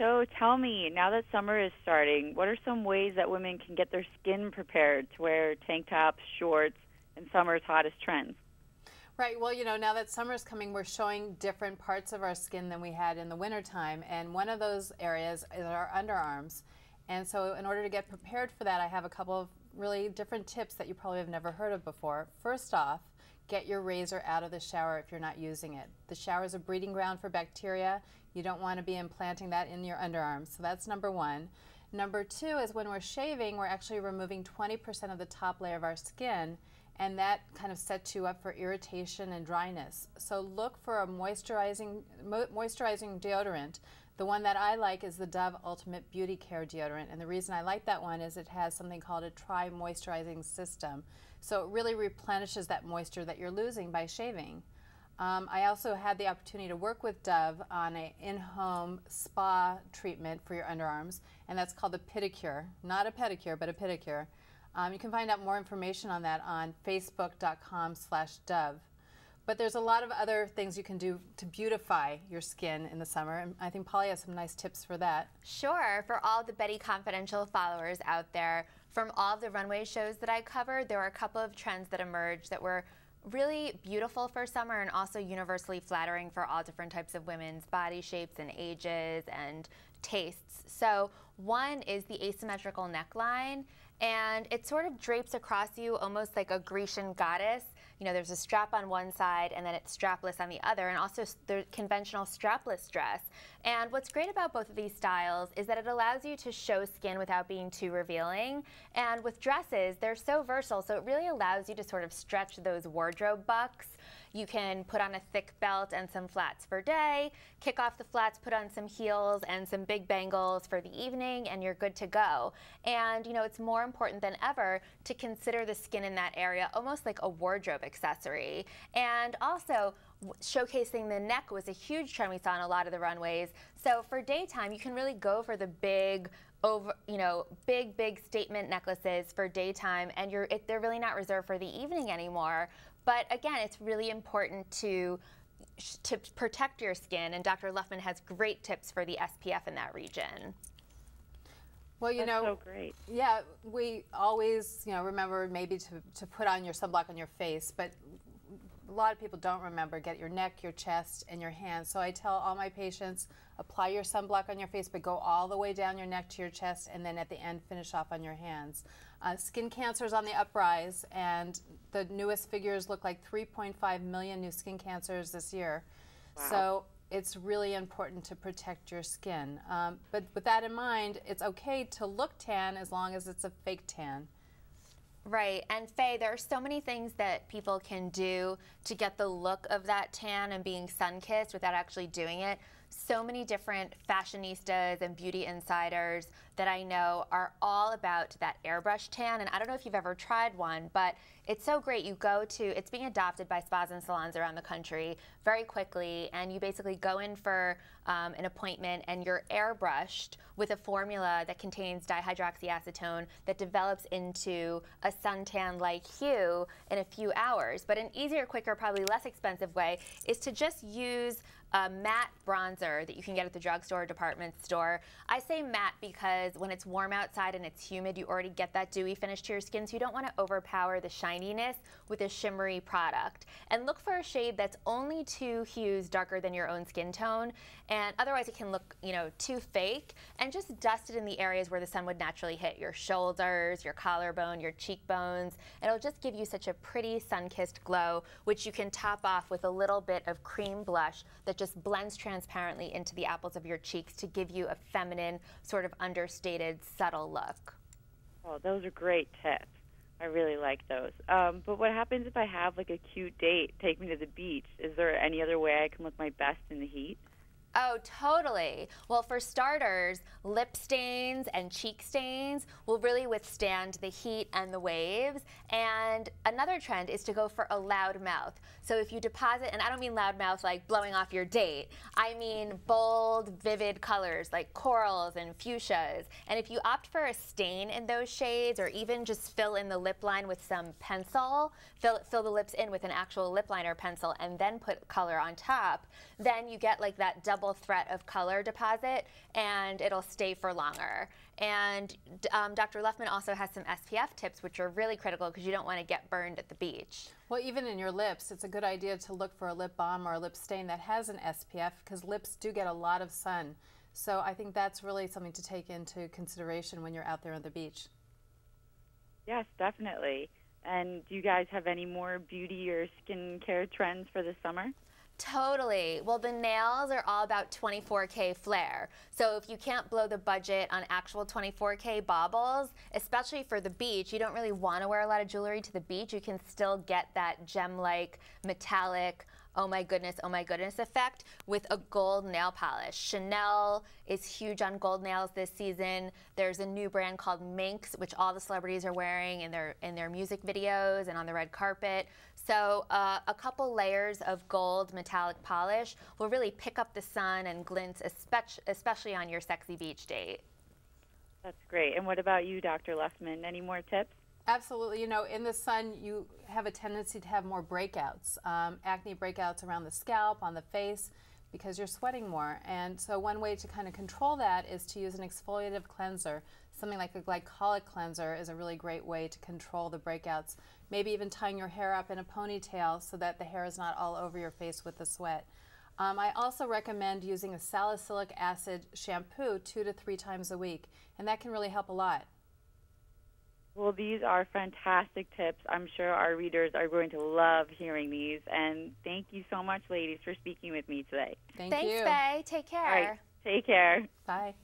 So tell me, now that summer is starting, what are some ways that women can get their skin prepared to wear tank tops, shorts, and summer's hottest trends? Right. Well, now that summer's coming, we're showing different parts of our skin than we had in the wintertime. And one of those areas is our underarms. And so in order to get prepared for that, I have a couple of really different tips that you probably have never heard of before. First off, get your razor out of the shower if you're not using it. The shower is a breeding ground for bacteria. You don't want to be implanting that in your underarms. So that's number one. Number two is when we're shaving, we're actually removing 20% of the top layer of our skin, and that kind of sets you up for irritation and dryness. So look for a moisturizing deodorant. The one that I like is the Dove Ultimate Beauty Care deodorant, and the reason I like that one is it has something called a tri-moisturizing system. So it really replenishes that moisture that you're losing by shaving. I also had the opportunity to work with Dove on an in-home spa treatment for your underarms, and that's called a pedicure. Not a pedicure, but a pedicure. You can find out more information on that on facebook.com/Dove. But there's a lot of other things you can do to beautify your skin in the summer, and I think Polly has some nice tips for that. Sure. For all the Betty Confidential followers out there, from all of the runway shows that I covered, there were a couple of trends that emerged that were really beautiful for summer and also universally flattering for all different types of women's body shapes and ages and tastes. So one is the asymmetrical neckline, and it sort of drapes across you almost like a Grecian goddess. There's a strap on one side and then it's strapless on the other, and also the conventional strapless dress. And what's great about both of these styles is that it allows you to show skin without being too revealing. And with dresses, they're so versatile, so it really allows you to sort of stretch those wardrobe bucks. You can put on a thick belt and some flats for day, kick off the flats, put on some heels and some big bangles for the evening, and you're good to go. And it's more important than ever to consider the skin in that area almost like a wardrobe accessory. And also, showcasing the neck was a huge trend we saw on a lot of the runways. So for daytime, you can really go for the big statement necklaces for daytime, and they're really not reserved for the evening anymore. But again, it's really important to protect your skin, and Dr. Luftman has great tips for the SPF in that region. Well, That's so great. Yeah, we always, remember maybe to put on your sunblock on your face, but a lot of people don't remember. Get your neck, your chest, and your hands. So I tell all my patients, apply your sunblock on your face, but go all the way down your neck to your chest, and then at the end, finish off on your hands. Skin cancer is on the uprise, and the newest figures look like 3.5 million new skin cancers this year. Wow. So it's really important to protect your skin. But with that in mind, it's okay to look tan as long as it's a fake tan. Right, and Faye, there are so many things that people can do to get the look of that tan and being sun-kissed without actually doing it. So many different fashionistas and beauty insiders that I know are all about that airbrush tan, and I don't know if you've ever tried one, but it's so great. You go to, it's being adopted by spas and salons around the country very quickly, and you basically go in for an appointment and you're airbrushed with a formula that contains dihydroxyacetone that develops into a suntan-like hue in a few hours. But an easier, quicker, probably less expensive way is to just use a matte bronzer that you can get at the drugstore or department store. I say matte because when it's warm outside and it's humid, you already get that dewy finish to your skin, so you don't want to overpower the shininess with a shimmery product. And look for a shade that's only 2 hues darker than your own skin tone, and otherwise it can look, too fake. And just dust it in the areas where the sun would naturally hit: your shoulders, your collarbone, your cheekbones. It'll just give you such a pretty sun-kissed glow, which you can top off with a little bit of cream blush that just blends transparently into the apples of your cheeks to give you a feminine, sort of understated, subtle look. Oh, those are great tips. I really like those. But what happens if I have like a cute date, take me to the beach? Is there any other way I can look my best in the heat? Oh, totally. Well, for starters, lip stains and cheek stains will really withstand the heat and the waves. And another trend is to go for a loud mouth. So if you deposit, and I don't mean loud mouth like blowing off your date, I mean bold, vivid colors like corals and fuchsias. And if you opt for a stain in those shades, or even just fill in the lip line with some pencil, fill the lips in with an actual lip liner pencil and then put color on top, then you get like that double double threat of color deposit, and it'll stay for longer. And Dr. Luftman also has some SPF tips, which are really critical because you don't want to get burned at the beach. Well, even in your lips, it's a good idea to look for a lip balm or a lip stain that has an SPF because lips do get a lot of sun. So I think that's really something to take into consideration when you're out there on the beach. Yes, definitely. And do you guys have any more beauty or skincare trends for the summer? Totally. Well, the nails are all about 24K flare. So if you can't blow the budget on actual 24K baubles, especially for the beach, you don't really want to wear a lot of jewelry to the beach. You can still get that gem-like, metallic, oh my goodness effect with a gold nail polish. Chanel is huge on gold nails this season. There's a new brand called Minx, which all the celebrities are wearing in their music videos and on the red carpet. So a couple layers of gold metallic polish will really pick up the sun and glint, especially on your sexy beach date. That's great. And what about you, Dr. Luftman? Any more tips? Absolutely. You know, in the sun, you have a tendency to have more breakouts, acne breakouts around the scalp, on the face, because you're sweating more. And so one way to kind of control that is to use an exfoliative cleanser. Something like a glycolic cleanser is a really great way to control the breakouts. Maybe even tying your hair up in a ponytail so that the hair is not all over your face with the sweat. I also recommend using a salicylic acid shampoo 2 to 3 times a week, and that can really help a lot. Well, these are fantastic tips. I'm sure our readers are going to love hearing these. And thank you so much, ladies, for speaking with me today. Thanks, Faye. Take care. All right. Take care. Bye.